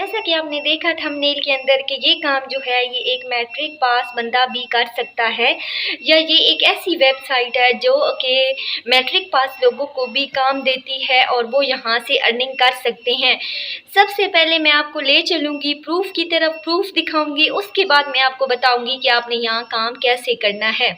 जैसा कि आपने देखा थंबनेल के अंदर कि ये काम जो है ये एक मैट्रिक पास बंदा भी कर सकता है, या ये एक ऐसी वेबसाइट है जो कि मैट्रिक पास लोगों को भी काम देती है और वो यहाँ से अर्निंग कर सकते हैं। सबसे पहले मैं आपको ले चलूँगी प्रूफ की तरफ, प्रूफ दिखाऊंगी, उसके बाद मैं आपको बताऊंगी कि आपने यहाँ काम कैसे करना है।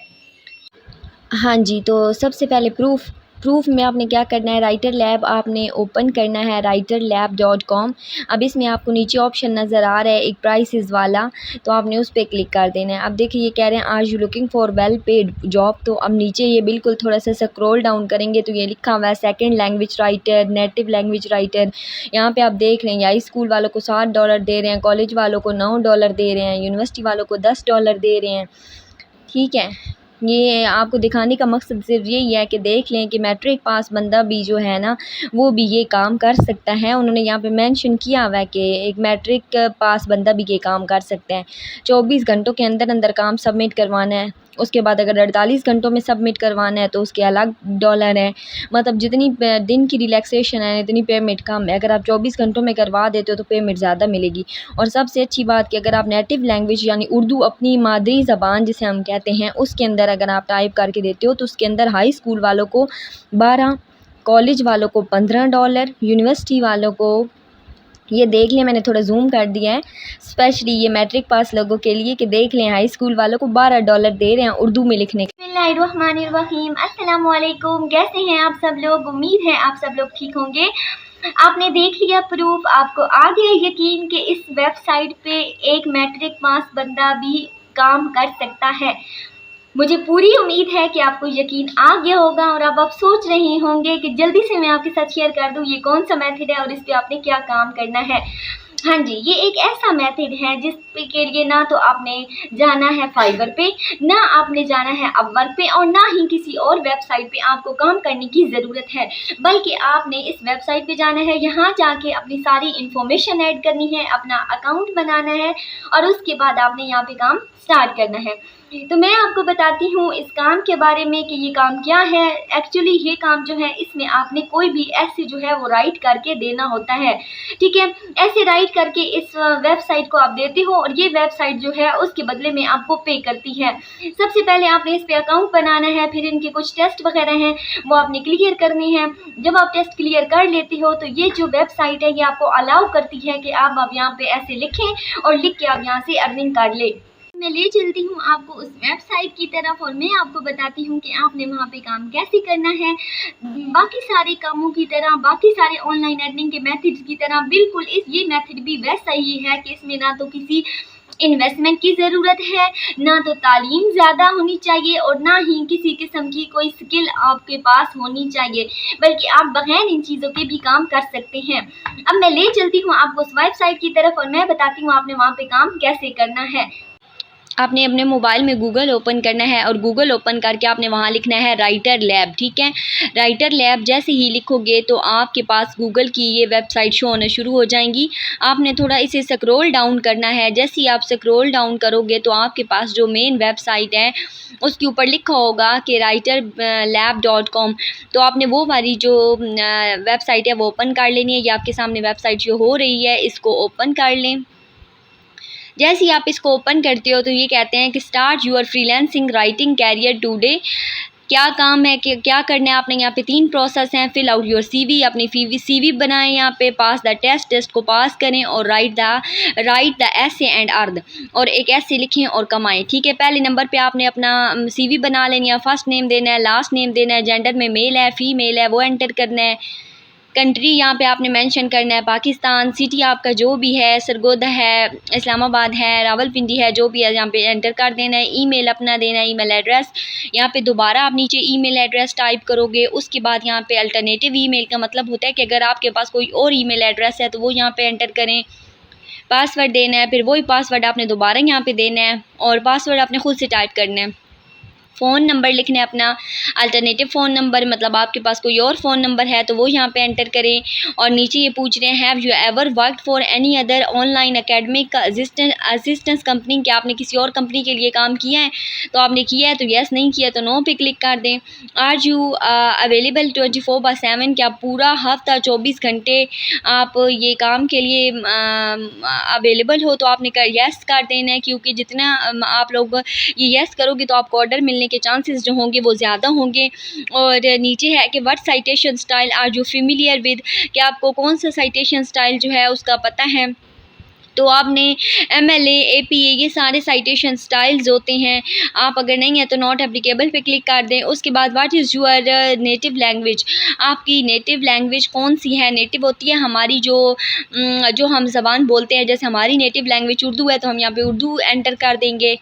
हाँ जी, तो सबसे पहले प्रूफ में आपने क्या करना है, राइटर लैब आपने ओपन करना है, writerlab.com। अब इसमें आपको नीचे ऑप्शन नज़र आ रहा है एक प्राइसेस वाला, तो आपने उस पर क्लिक कर देना है। अब देखिए ये कह रहे हैं are you looking for well paid job, तो अब नीचे ये बिल्कुल थोड़ा सा स्क्रॉल डाउन करेंगे तो ये लिखा हुआ है second language writer, native language writer. यहाँ पे आप देख रहे हैं हाई स्कूल वालों को $7 दे रहे हैं, कॉलेज वालों को $9 दे रहे हैं, यूनिवर्सिटी वालों को $10 दे रहे हैं। ठीक है, ये आपको दिखाने का मकसद सिर्फ यही है कि देख लें कि मैट्रिक पास बंदा भी जो है ना वो भी ये काम कर सकता है। उन्होंने यहाँ पे मेंशन किया हुआ है कि एक मैट्रिक पास बंदा भी ये काम कर सकता है। 24 घंटों के अंदर अंदर काम सबमिट करवाना है, उसके बाद अगर 48 घंटों में सबमिट करवाना है तो उसके अलग डॉलर है। मतलब जितनी दिन की रिलैक्सेशन है इतनी पेमेंट कम है। अगर आप 24 घंटों में करवा देते हो तो पेमेंट ज़्यादा मिलेगी। और सबसे अच्छी बात कि अगर आप नेटिव लैंग्वेज यानी उर्दू अपनी मादरी ज़बान जिसे हम कहते हैं उसके अंदर अगर आप टाइप करके देते हो तो उसके अंदर हाई स्कूल वालों को 12, कॉलेज वालों को $15, यूनिवर्सिटी वालों को, ये देख लें मैंने थोड़ा जूम कर दिया है स्पेशली ये मैट्रिक पास लोगों के लिए कि देख लें हाई स्कूल वालों को $12 दे रहे हैं उर्दू में लिखने के। बिस्मिल्लाहिर्रहमानिर्रहीम, अस्सलाम वालेकुम। कैसे हैं आप सब लोग? उम्मीद है आप सब लोग ठीक होंगे। आपने देख लिया प्रूफ, आपको आ गया यकीन कि इस वेबसाइट पे एक मैट्रिक पास बंदा भी काम कर सकता है। मुझे पूरी उम्मीद है कि आपको यकीन आ गया होगा और अब आप सोच रहे होंगे कि जल्दी से मैं आपके साथ शेयर कर दूं ये कौन सा मेथड है और इस पे आपने क्या काम करना है। हाँ जी, ये एक ऐसा मेथड है जिस पे के लिए ना तो आपने जाना है फाइवर पे, ना आपने जाना है अपवर्क पे, और ना ही किसी और वेबसाइट पे आपको काम करने की ज़रूरत है, बल्कि आपने इस वेबसाइट पे जाना है, यहाँ जाके अपनी सारी इन्फॉर्मेशन ऐड करनी है, अपना अकाउंट बनाना है और उसके बाद आपने यहाँ पे काम स्टार्ट करना है। तो मैं आपको बताती हूँ इस काम के बारे में कि ये काम क्या है। एक्चुअली ये काम जो है इसमें आपने कोई भी ऐसे जो है वो राइट करके देना होता है। ठीक है, ऐसे राइट करके इस वेबसाइट को आप देते हो और ये वेबसाइट जो है उसके बदले में आपको पे करती है। सबसे पहले आपने इस पे अकाउंट बनाना है, फिर इनके कुछ टेस्ट वगैरह हैं वो आपने क्लियर करने हैं। जब आप टेस्ट क्लियर कर लेते हो तो ये जो वेबसाइट है ये आपको अलाउ करती है कि आप अब यहाँ पे ऐसे लिखें और लिख के आप यहाँ से अर्निंग कर ले। मैं ले चलती हूँ आपको उस वेबसाइट की तरफ और मैं आपको बताती हूँ कि आपने वहाँ पे काम कैसे करना है। बाकी सारे कामों की तरह, बाकी सारे ऑनलाइन अर्निंग के मेथड्स की तरह बिल्कुल ये मेथड भी वैसा ही है कि इसमें ना तो किसी इन्वेस्टमेंट की ज़रूरत है, ना तो तालीम ज़्यादा होनी चाहिए और ना ही किसी किस्म की कोई स्किल आपके पास होनी चाहिए, बल्कि आप बगैर इन चीज़ों के भी काम कर सकते हैं। अब मैं ले चलती हूँ आपको उस वेबसाइट की तरफ और मैं बताती हूँ आपने वहाँ पे काम कैसे करना है। आपने अपने मोबाइल में गूगल ओपन करना है और गूगल ओपन करके आपने वहाँ लिखना है राइटर लैब। ठीक है, राइटर लैब जैसे ही लिखोगे तो आपके पास गूगल की ये वेबसाइट शो होना शुरू हो जाएंगी। आपने थोड़ा इसे स्क्रॉल डाउन करना है। जैसे ही आप स्क्रॉल डाउन करोगे तो आपके पास जो मेन वेबसाइट है उसके ऊपर लिखा होगा कि writerlab.com, तो आपने वो वाली जो वेबसाइट है वो ओपन कर लेनी है। ये आपके सामने वेबसाइट जो हो रही है इसको ओपन कर लें। जैसे ही आप इसको ओपन करते हो तो ये कहते हैं कि start your freelancing writing career today. क्या काम है कि क्या करना है आपने, यहाँ पे 3 प्रोसेस हैं। फिल आउट योर सीवी, अपनी सीवी बनाएं, यहाँ पे पास द टेस्ट को पास करें और right the essay and earn, और एक ऐसे लिखें और कमाएं। ठीक है, पहले नंबर पे आपने अपना सीवी बना लेनी है। फर्स्ट नेम देना है, लास्ट नेम देना है, जेंडर में मेल है फीमेल है वो एंटर करना है। कंट्री यहाँ पे आपने मेंशन करना है पाकिस्तान। सिटी आपका जो भी है, सरगोदा है, इस्लामाबाद है, रावलपिंडी है, जो भी है यहाँ पे एंटर कर देना है। ईमेल अपना देना है, ईमेल एड्रेस। यहाँ पे दोबारा आप नीचे ईमेल एड्रेस टाइप करोगे। उसके बाद यहाँ पे अल्टरनेटिव ईमेल का मतलब होता है कि अगर आपके पास कोई और ईमेल एड्रेस है तो वो यहाँ पे एंटर करें। पासवर्ड देना है, फिर वही पासवर्ड आपने दोबारा यहाँ पे देना है और पासवर्ड आपने खुद से टाइप करना है। फ़ोन नंबर लिखना है अपना, अल्टरनेटिव फ़ोन नंबर, मतलब आपके पास कोई और फ़ोन नंबर है तो वो यहाँ पे एंटर करें। और नीचे ये पूछ रहे हैं have you ever worked for any other online academic assistance company, कि आपने किसी और कंपनी के लिए काम किया है, तो आपने किया है तो येस, नहीं किया तो नो पे क्लिक कर दें। आर यू अवेलेबल 24/7, कि आप पूरा हफ्ता 24 घंटे आप ये काम के लिए अवेलेबल हो, तो आपने येस कर देना है, क्योंकि जितना आप लोग ये येस करोगे तो आपको ऑर्डर मिलने के चांसेस जो होंगे वो ज़्यादा होंगे। और नीचे है कि what citation style are you familiar with, कि आपको कौन सा साइटेशन स्टाइल जो है उसका पता है। तो आपने MLA APA ये सारे साइटेशन स्टाइल्स होते हैं, आप अगर नहीं है तो नॉट एप्लीकेबल पे क्लिक कर दें। उसके बाद what is your native language, आपकी नेटिव लैंग्वेज कौन सी है। नेटिव होती है हमारी जो हम ज़बान बोलते हैं, जैसे हमारी नेटिव लैंग्वेज उर्दू है तो हम यहाँ पे उर्दू एंटर कर देंगे।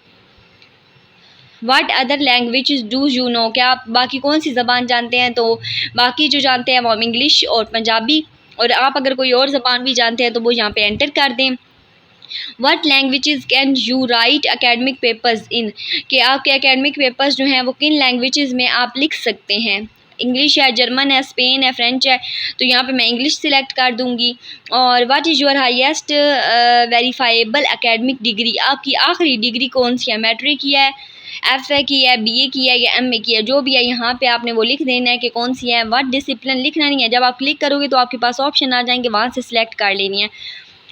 What other languages do you know, क्या आप बाकी कौन सी ज़बान जानते हैं, तो बाकी जो जानते हैं वो हम इंग्लिश और पंजाबी, और आप अगर कोई और ज़बान भी जानते हैं तो वो यहाँ पे एंटर कर दें। What languages can you right academic papers इन, कि आपके एकेडमिक पेपर्स जो हैं वो किन लैंग्वेजेस में आप लिख सकते हैं। इंग्लिश है, जर्मन है, स्पेन है, फ्रेंच है, तो यहाँ पे मैं इंग्लिश सिलेक्ट कर दूँगी। और what is your highest verifiable academic degree, आपकी आखिरी डिग्री कौन सी है, मैट्रिक की है, FA की है, BA की है या MA की है, जो भी है यहाँ पे आपने वो लिख देना है कि कौन सी है। व्हाट डिसिप्लिन लिखना नहीं है, जब आप क्लिक करोगे तो आपके पास ऑप्शन आ जाएंगे, वहाँ से सिलेक्ट कर लेनी है।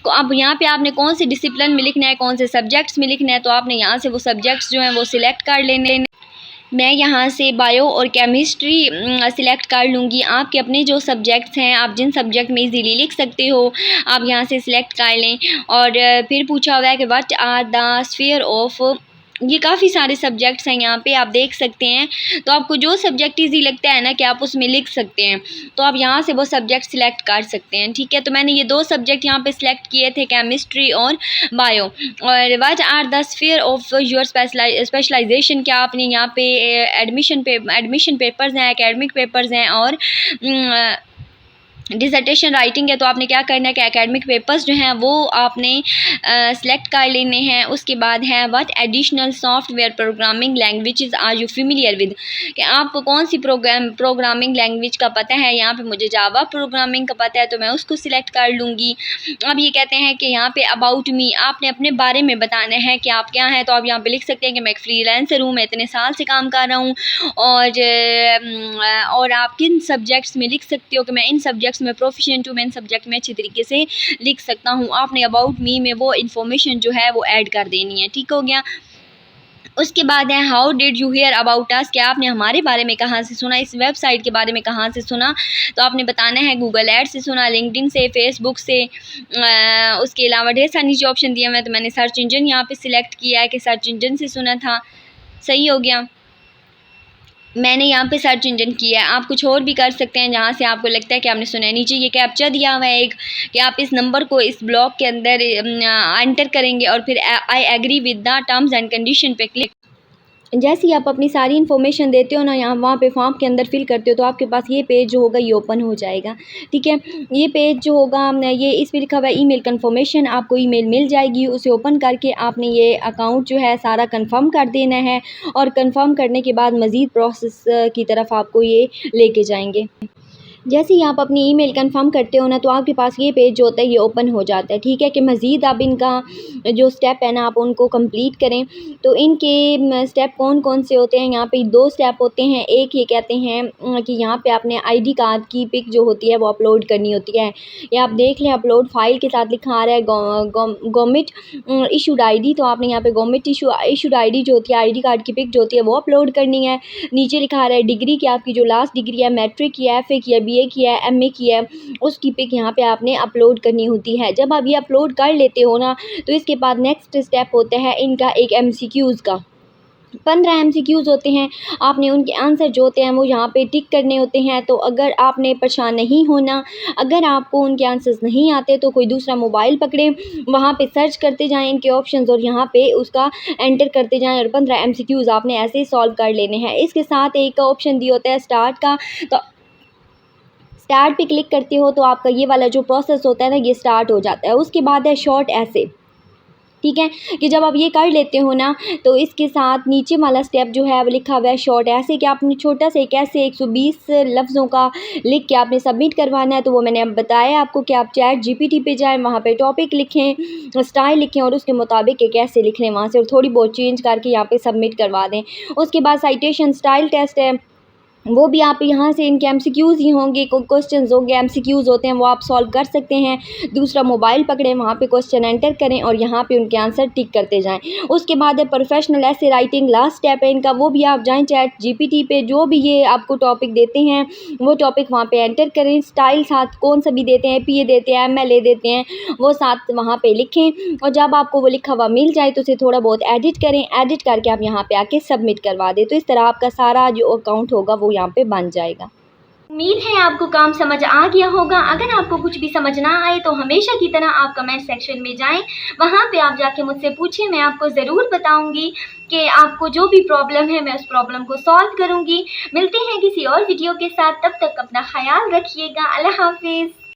तो अब यहाँ पे आपने कौन से डिसिप्लिन में लिखना है, कौन से सब्जेक्ट्स में लिखना है, तो आपने यहाँ से वो सब्जेक्ट्स जो हैं वो सिलेक्ट कर लेने। मैं यहाँ से बायो और केमिस्ट्री सिलेक्ट कर लूँगी। आपके अपने जो सब्जेक्ट्स हैं, आप जिन सब्जेक्ट में इजीली लिख सकते हो आप यहाँ से सिलेक्ट कर लें। और फिर पूछा हुआ है कि what are the sphere of, ये काफ़ी सारे सब्जेक्ट्स हैं यहाँ पे आप देख सकते हैं, तो आपको जो सब्जेक्ट इजी लगता है ना कि आप उसमें लिख सकते हैं, तो आप यहाँ से वो सब्जेक्ट सिलेक्ट कर सकते हैं। ठीक है, तो मैंने ये 2 सब्जेक्ट यहाँ पे सिलेक्ट किए थे, केमिस्ट्री और बायो। और what are the sphere of your specialization, क्या आपने यहाँ पे एडमिशन पेपर्स हैं, एकेडमिक पेपर्स हैं और डिसर्टेशन राइटिंग है, तो आपने क्या करना है कि एकेडमिक पेपर्स जो हैं वो आपने सेलेक्ट कर लेने हैं। उसके बाद है what additional software programming languages are you familiar with, कि आपको कौन सी प्रोग्रामिंग लैंग्वेज का पता है। यहाँ पे मुझे जावा प्रोग्रामिंग का पता है तो मैं उसको सिलेक्ट कर लूँगी। अब ये कहते हैं कि यहाँ पे अबाउट मी, आपने अपने बारे में बताना है कि आप क्या हैं, तो आप यहाँ पे लिख सकते हैं कि मैं एक फ्रीलांसर हूँ, मैं इतने साल से काम कर रहा हूँ। और आप किन सब्जेक्ट्स में लिख सकते हो कि मैं इन सब्जेक्ट्स में प्रोफिशिएंट हूँ, मैं इन सब्जेक्ट में अच्छी तरीके से लिख सकता हूँ। आपने अबाउट मी में वो इन्फॉर्मेशन जो है वो ऐड कर देनी है। ठीक हो गया। उसके बाद है how did you hear about us, क्या आपने हमारे बारे में कहाँ से सुना, इस वेबसाइट के बारे में कहाँ से सुना, तो आपने बताना है गूगल एड से सुना, लिंक्डइन से, फेसबुक से। उसके अलावा ढेर सारे नीचे ऑप्शन दिए हुए हैं, तो मैंने सर्च इंजन यहाँ पे सिलेक्ट किया है कि सर्च इंजन से सुना था। सही हो गया, मैंने यहाँ पे सर्च इंजन किया है। आप कुछ और भी कर सकते हैं जहाँ से आपको लगता है कि आपने सुना है। नीचे ये कैप्चा दिया हुआ है एक, कि आप इस नंबर को इस ब्लॉक के अंदर एंटर करेंगे और फिर I agree with the terms and condition पे क्लिक। जैसे ही आप अपनी सारी इन्फॉर्मेशन देते हो ना, यहाँ वहाँ पे फॉर्म के अंदर फिल करते हो, तो आपके पास ये पेज जो होगा ये ओपन हो जाएगा। ठीक है, ये पेज जो होगा ये इस पर लिखा हुआ है ईमेल कंफर्मेशन, आपको ईमेल मिल जाएगी। उसे ओपन करके आपने ये अकाउंट जो है सारा कंफर्म कर देना है, और कंफर्म करने के बाद मज़ीद प्रोसेस की तरफ आपको ये लेके जाएंगे। जैसे ही आप अपनी ईमेल कंफर्म करते हो ना, तो आपके पास ये पेज जो होता है ये ओपन हो जाता है। ठीक है, कि मज़ीद आप इनका जो स्टेप है ना आप उनको कंप्लीट करें। तो इनके स्टेप कौन कौन से होते हैं, यहाँ पे 2 स्टेप होते हैं। एक ये कहते हैं कि यहाँ पे आपने ID कार्ड की पिक जो होती है वो अपलोड करनी होती है। ये आप देख लें, अपलोड फाइल के साथ लिखा आ रहा है गवर्नमेंट इशूड ID, तो आपने यहाँ पे गवर्नमेंट इशूड ID जो होती है, ID कार्ड की पिक जो होती है वो अपलोड करनी है। नीचे लिखा आ रहा है डिग्री की, आपकी जो लास्ट डिग्री है, मैट्रिक की है, FA की है, BA की है, MA की है, उसकी पिक यहाँ पे आपने अपलोड करनी होती है। जब आप ये अपलोड कर लेते हो ना, तो इसके बाद नेक्स्ट स्टेप होता है इनका एक MCQs का। 15 MCQs होते हैं, आपने उनके आंसर जो होते हैं वो यहाँ पे टिक करने होते हैं। तो अगर आपने परेशान नहीं होना, अगर आपको उनके आंसर्स नहीं आते तो कोई दूसरा मोबाइल पकड़ें, वहाँ पे सर्च करते जाएं इनके ऑप्शंस और यहाँ पे उसका एंटर करते जाएं, और 15 MCQs आपने ऐसे ही सॉल्व कर लेने हैं। इसके साथ एक ऑप्शन दिया होता है स्टार्ट का, तो स्टार्ट पे क्लिक करते हो तो आपका ये वाला जो प्रोसेस होता है ना ये स्टार्ट हो जाता है। उसके बाद है शॉर्ट ऐसे, ठीक है कि जब आप ये कर लेते हो ना, तो इसके साथ नीचे वाला स्टेप जो है वो लिखा हुआ है शॉर्ट, ऐसे कि आपने छोटा सा एक ऐसे 120 लफ्ज़ों का लिख के आपने सबमिट करवाना है। तो वो मैंने अब बताया आपको कि आप चैट जीपीटी पे जाएं, वहाँ पे टॉपिक लिखें, स्टाइल लिखें और उसके मुताबिक एक ऐसे लिख लें वहाँ से, और थोड़ी बहुत चेंज करके यहाँ पे सबमिट करवा दें। उसके बाद साइटेशन स्टाइल टेस्ट है, वो भी आप यहाँ से, इनके एमसीक्यूज़ ही होंगे, कोई क्वेश्चंस होंगे, एमसीक्यूज़ होते हैं, वो आप सॉल्व कर सकते हैं। दूसरा मोबाइल पकड़ें, वहाँ पे क्वेश्चन एंटर करें और यहाँ पे उनके आंसर टिक करते जाएं। उसके बाद है प्रोफेशनल ऐसे राइटिंग, लास्ट स्टेप है इनका, वो भी आप जाएं चैट जीपीटी पे, जो भी ये आपको टॉपिक देते हैं वो टॉपिक वहाँ पे एंटर करें, स्टाइल साथ कौन सा भी देते हैं, पीए देते हैं, एमएलए देते हैं, वो साथ वहाँ पे लिखें। और जब आपको वो लिखा हुआ मिल जाए तो उसे थोड़ा बहुत एडिट करें, एडिट करके आप यहाँ पे आके सबमिट करवा दें। तो इस तरह आपका सारा जो अकाउंट होगा वो यहाँ पे बन जाएगा। उम्मीद है आपको काम समझ आ गया होगा। अगर आपको कुछ भी समझ ना आए तो हमेशा की तरह आप कमेंट सेक्शन में जाएं, वहाँ पे आप जाके मुझसे पूछें, मैं आपको ज़रूर बताऊंगी कि आपको जो भी प्रॉब्लम है मैं उस प्रॉब्लम को सॉल्व करूंगी। मिलते हैं किसी और वीडियो के साथ, तब तक अपना ख्याल रखिएगा। अल्लाह हाफिज़।